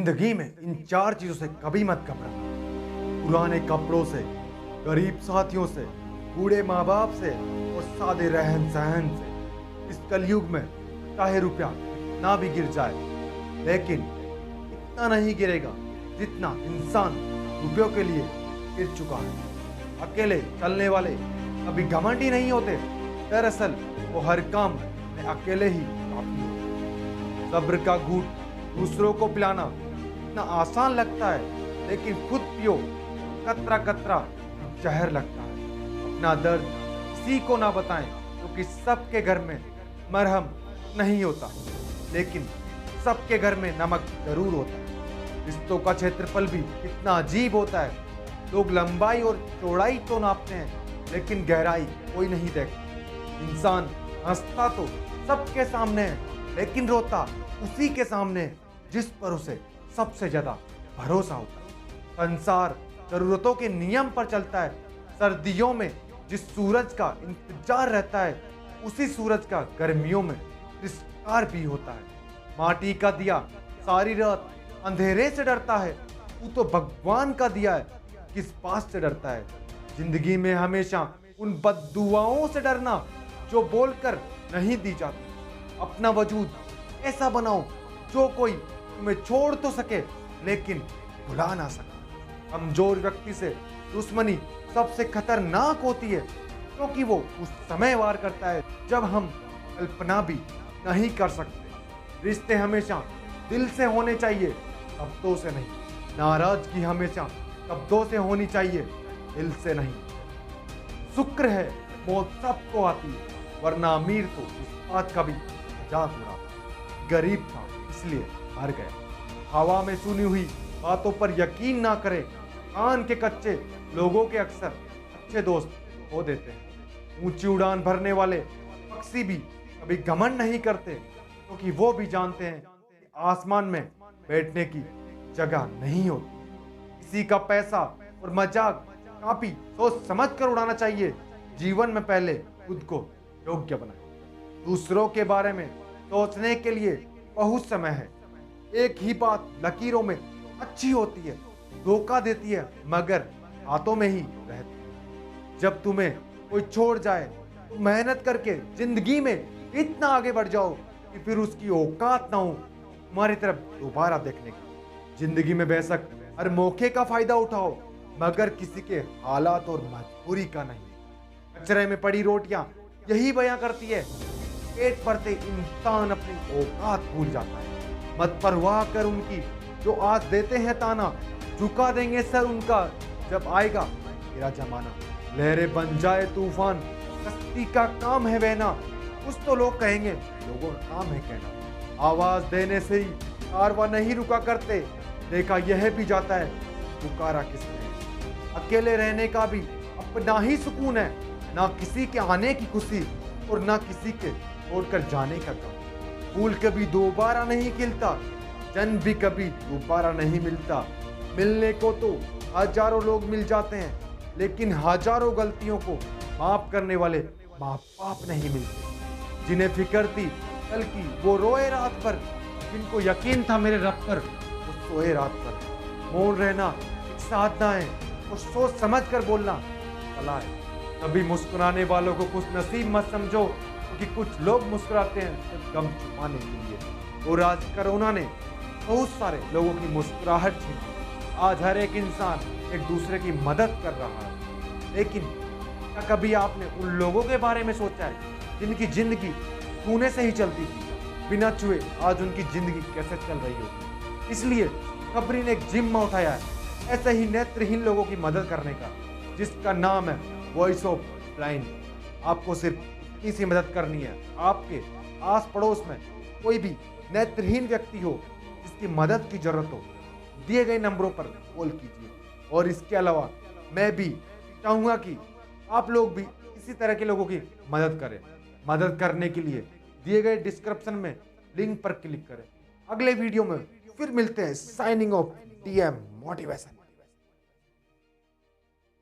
जिंदगी में इन 4 चीजों से कभी मत घबराना। पुराने कपड़ों से, गरीब साथियों से, बूढ़े माँ बाप से और सादे रहन सहन से। इस कलयुग में चाहे रुपया कितना भी गिर जाए, लेकिन इतना नहीं गिरेगा जितना इंसान रुपयों के लिए गिर चुका है। अकेले चलने वाले कभी घमंडी नहीं होते। दरअसल वो हर काम में अकेले ही काफी होते। सब्र का घूंट दूसरों को पिलाना इतना आसान लगता है, लेकिन खुद पियो कतरा कतरा जहर लगता है। अपना दर्द किसी को ना बताएं, क्योंकि सबके घर में मरहम नहीं होता, लेकिन सबके घर में नमक जरूर होता है। रिश्तों का क्षेत्रफल भी कितना अजीब होता है। लोग लंबाई और चौड़ाई तो नापते हैं, लेकिन गहराई कोई नहीं देखता। इंसान हंसता तो सबके सामने है, लेकिन रोता उसी के सामने जिस पर उसे सबसे ज्यादा भरोसा होता है। संसार जरूरतों के नियम पर चलता है। सर्दियों में जिस सूरज का इंतजार रहता है, उसी सूरज का गर्मियों में तिरस्कार भी होता है। माटी का दिया सारी रात अंधेरे से डरता है, तू तो भगवान का दिया है, किस बात से डरता है। जिंदगी में हमेशा उन बद्दुआओं से डरना जो बोलकर नहीं दी जाती। अपना वजूद ऐसा बनाओ जो कोई तुम्हें छोड़ तो सके, लेकिन भुला ना सके। कमजोर व्यक्ति से दुश्मनी सबसे खतरनाक होती है, क्योंकि वो उस समय वार करता है जब हम कल्पना भी नहीं कर सकते। रिश्ते हमेशा दिल से होने चाहिए, शब्दों से नहीं। नाराजगी हमेशा शब्दों से होनी चाहिए, दिल से नहीं। शुक्र है मौत सबको आती है, वरना अमीर तो इस बात का भी मजाक उड़ाता। गरीब था इसलिए मर गया। हवा में सुनी हुई बातों पर यकीन ना करें। कान के कच्चे लोगों के अक्सर अच्छे दोस्त हो देते हैं। ऊंची उड़ान भरने वाले पक्षी भी कभी घमंड नहीं करते, क्योंकि वो भी जानते हैं कि आसमान में बैठने की जगह नहीं होती। किसी का पैसा और मजाक काफी सोच समझ कर उड़ाना चाहिए। जीवन में पहले खुद को योग्य बनाए। दूसरों के बारे में सोचने के लिए बहुत समय है। एक ही बात लकीरों में अच्छी होती है, धोखा देती है, मगर हाथों में ही रहती है। जब तुम्हें कोई छोड़ जाए तो मेहनत करके जिंदगी में इतना आगे बढ़ जाओ कि फिर उसकी औकात ना हो तुम्हारी तरफ दोबारा देखने की। जिंदगी में बेशक हर मौके का फायदा उठाओ, मगर किसी के हालात और मजबूरी का नहीं। कचरे में पड़ी रोटियां यही बयां करती है, पेट भरते इंसान अपनी औकात भूल जाता है। मत परवाह कर उनकी जो आज देते हैं ताना, झुका देंगे सर उनका जब आएगा तेरा जमाना। लहरें बन जाए तूफान, कश्ती का काम है बहना। कुछ तो लोग कहेंगे, लोगों का काम है कहना। आवाज देने से ही कारवां नहीं रुका करते, देखा यह भी जाता है पुकारा किसने। अकेले रहने का भी अपना ही सुकून है, ना किसी के आने की खुशी और ना किसी के छोड़कर जाने का गम। फूल कभी दोबारा नहीं खिलता, जन्म भी कभी दोबारा नहीं मिलता। मिलने को तो हजारों लोग मिल जाते हैं, लेकिन हजारों गलतियों को माफ करने वाले माँ बाप नहीं मिलते। जिन्हें फिक्र थी कल की वो रोए रात भर, जिनको यकीन था मेरे रब पर वो सोए रात भर। मौन रहना एक साधना है और सोच समझ कर बोलना कला है। कभी मुस्कुराने वालों को खुश नसीब मत समझो, क्योंकि कुछ लोग मुस्कुराते हैं सिर्फ गम छुपाने के लिए। और आज कोरोना ने बहुत सारे लोगों की मुस्कुराहट छीन ली। आज हर एक इंसान एक दूसरे की मदद कर रहा है, लेकिन क्या कभी आपने उन लोगों के बारे में सोचा है जिनकी जिंदगी छूने से ही चलती थी? बिना छुए आज उनकी जिंदगी कैसे चल रही होगी। इसलिए खबरी ने एक जिम्मा उठाया है ऐसे ही नेत्रहीन लोगों की मदद करने का, जिसका नाम है वॉइस ऑफ ब्लाइंड। आपको सिर्फ इतनी सी मदद करनी है। आपके आस पड़ोस में कोई भी नेत्रहीन व्यक्ति हो जिसकी मदद की जरूरत हो, दिए गए नंबरों पर कॉल कीजिए। और इसके अलावा मैं भी चाहूंगा कि आप लोग भी इसी तरह के लोगों की मदद करें। मदद करने के लिए दिए गए डिस्क्रिप्शन में लिंक पर क्लिक करें। अगले वीडियो में फिर मिलते हैं। Signing off DM motivation.